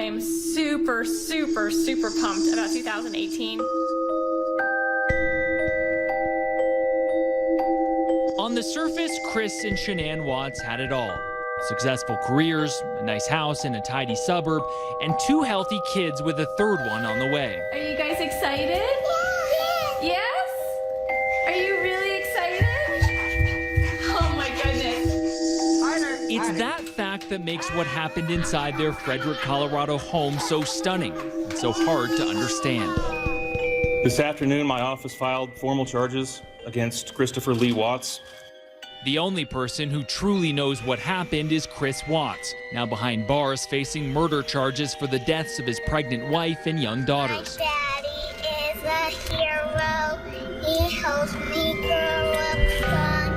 am super, super, super pumped about 2018. On the surface, Chris and Shanann Watts had it all. Successful careers, a nice house in a tidy suburb, and 2 healthy kids with a 3rd one on the way. Are you guys excited? Yes? Are you really excited? Oh my goodness. It's that fact that makes what happened inside their Frederick, Colorado home so stunning and so hard to understand. This afternoon, my office filed formal charges against Christopher Lee Watts. The only person who truly knows what happened is Chris Watts, now behind bars facing murder charges for the deaths of his pregnant wife and young daughters. My daddy is a hero. He helps me grow up strong.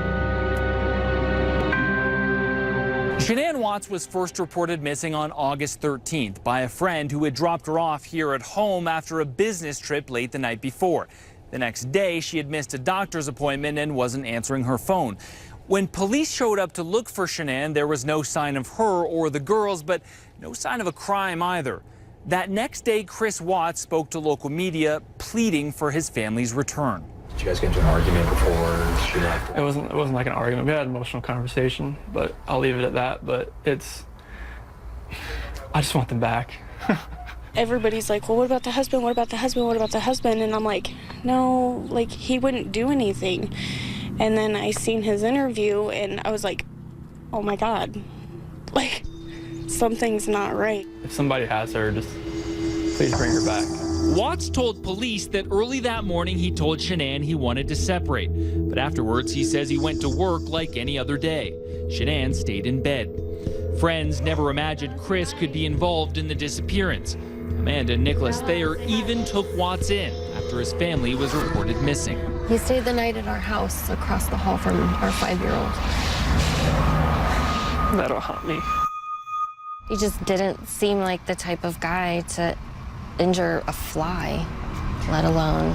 Shanann Watts was first reported missing on August 13th by a friend who had dropped her off here at home after a business trip late the night before. The next day, she had missed a doctor's appointment and wasn't answering her phone. When police showed up to look for Shanann, there was no sign of her or the girls, but no sign of a crime either. That next day, Chris Watts spoke to local media, pleading for his family's return. Did you guys get into an argument before she left? It wasn't like an argument. We had an emotional conversation, but I'll leave it at that. But I just want them back. Everybody's like, well, what about the husband? What about the husband? What about the husband? And I'm like, no, like, he wouldn't do anything. And then I seen his interview and I was like, oh my God, like, something's not right. If somebody has her, just please bring her back. Watts told police that early that morning he told Shanann he wanted to separate. But afterwards, he says he went to work like any other day. Shanann stayed in bed. Friends never imagined Chris could be involved in the disappearance. Amanda and Nicholas Thayer even took Watts in after his family was reported missing. He stayed the night at our house across the hall from our 5-year-old. That'll haunt me. He just didn't seem like the type of guy to injure a fly, let alone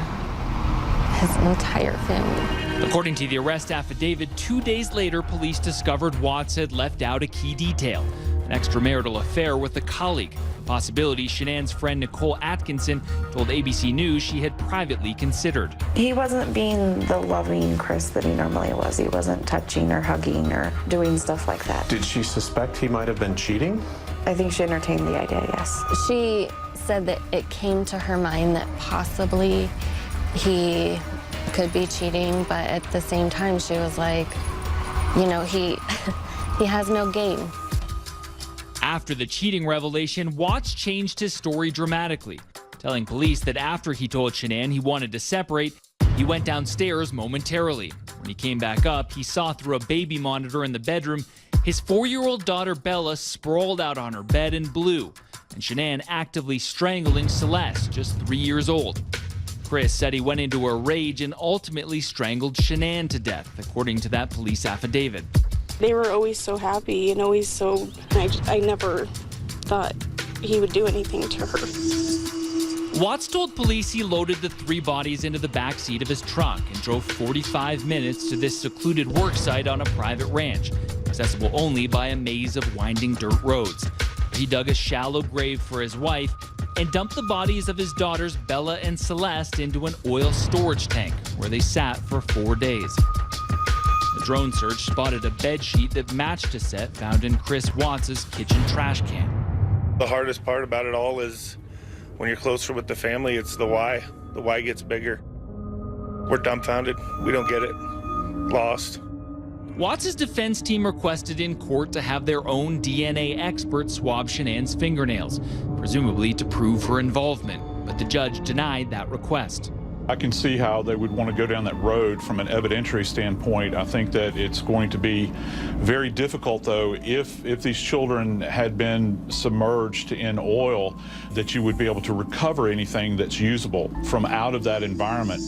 his entire family. According to the arrest affidavit, 2 days later, police discovered Watts had left out a key detail, an extramarital affair with a colleague. A possibility Shanann's friend Nicole Atkinson told ABC News she had privately considered. He wasn't being the loving Chris that he normally was. He wasn't touching or hugging or doing stuff like that. Did she suspect he might have been cheating? I think she entertained the idea, yes. She said that it came to her mind that possibly he could be cheating, but at the same time she was like, you know, he has no game. After the cheating revelation, Watts changed his story dramatically, telling police that after he told Shanann he wanted to separate, he went downstairs momentarily. When he came back up, he saw through a baby monitor in the bedroom his 4-year-old daughter Bella sprawled out on her bed in blue, and Shanann actively strangling Celeste, just 3 years old. Chris said he went into a rage and ultimately strangled Shanann to death, according to that police affidavit. They were always so happy and always so, I never thought he would do anything to her. Watts told police he loaded the 3 bodies into the back seat of his truck and drove 45 minutes to this secluded work site on a private ranch, accessible only by a maze of winding dirt roads. He dug a shallow grave for his wife and dumped the bodies of his daughters Bella and Celeste into an oil storage tank, where they sat for 4 days. The drone search spotted a bed sheet that matched a set found in Chris Watts' kitchen trash can. The hardest part about it all is when you're closer with the family, it's the why. The why gets bigger. We're dumbfounded. We don't get it. Lost. Watts' defense team requested in court to have their own DNA expert swab Shanann's fingernails, presumably to prove her involvement, but the judge denied that request. I can see how they would want to go down that road from an evidentiary standpoint. I think that it's going to be very difficult, though, if these children had been submerged in oil, that you would be able to recover anything that's usable from out of that environment.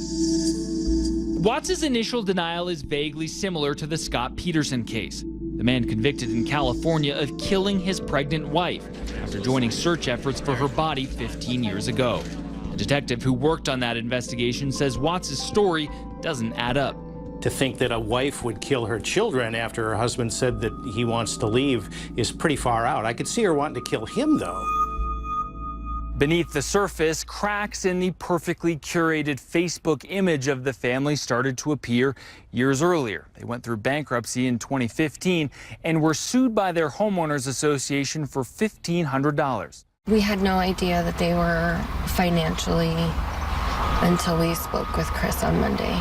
Watts' initial denial is vaguely similar to the Scott Peterson case, the man convicted in California of killing his pregnant wife after joining search efforts for her body 15 years ago. A detective who worked on that investigation says Watts' story doesn't add up. To think that a wife would kill her children after her husband said that he wants to leave is pretty far out. I could see her wanting to kill him, though. Beneath the surface, cracks in the perfectly curated Facebook image of the family started to appear years earlier. They went through bankruptcy in 2015 and were sued by their homeowners association for $1,500. We had no idea that they were financially until we spoke with Chris on Monday.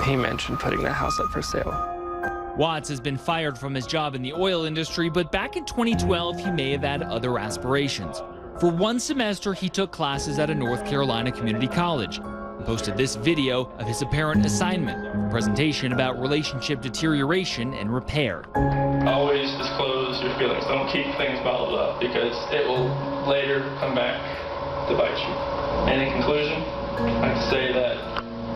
He mentioned putting that house up for sale. Watts has been fired from his job in the oil industry, but back in 2012, he may have had other aspirations. For one semester, he took classes at a North Carolina community college and posted this video of his apparent assignment, a presentation about relationship deterioration and repair. Always disclose your feelings. Don't keep things bottled up because it will later come back to bite you. And in conclusion, I can say that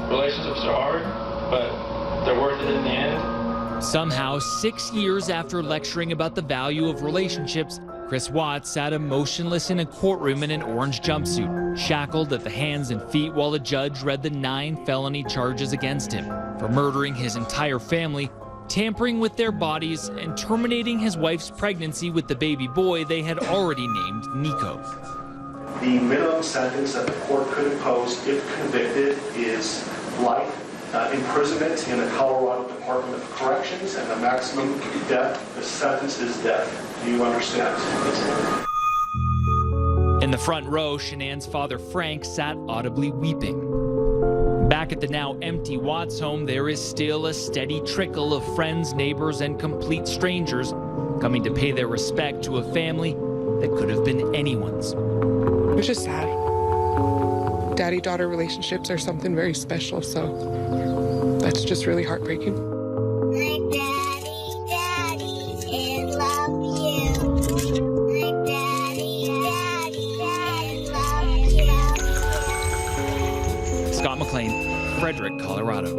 relationships are hard, but they're worth it in the end. Somehow, 6 years after lecturing about the value of relationships, Chris Watts sat emotionless in a courtroom in an orange jumpsuit, shackled at the hands and feet while a judge read the 9 felony charges against him for murdering his entire family, tampering with their bodies, and terminating his wife's pregnancy with the baby boy they had already named Nico. The minimum sentence that the court could impose if convicted is life imprisonment in the Colorado Department of Corrections, and the maximum death, the sentence is death. Do you understand? In the front row, Shanann's father, Frank, sat audibly weeping. Back at the now empty Watts home, there is still a steady trickle of friends, neighbors, and complete strangers coming to pay their respect to a family that could have been anyone's. It was just sad. Daddy-daughter relationships are something very special, so that's just really heartbreaking. My daddy, I love you. My daddy, I love you. Scott McLean, Frederick, Colorado.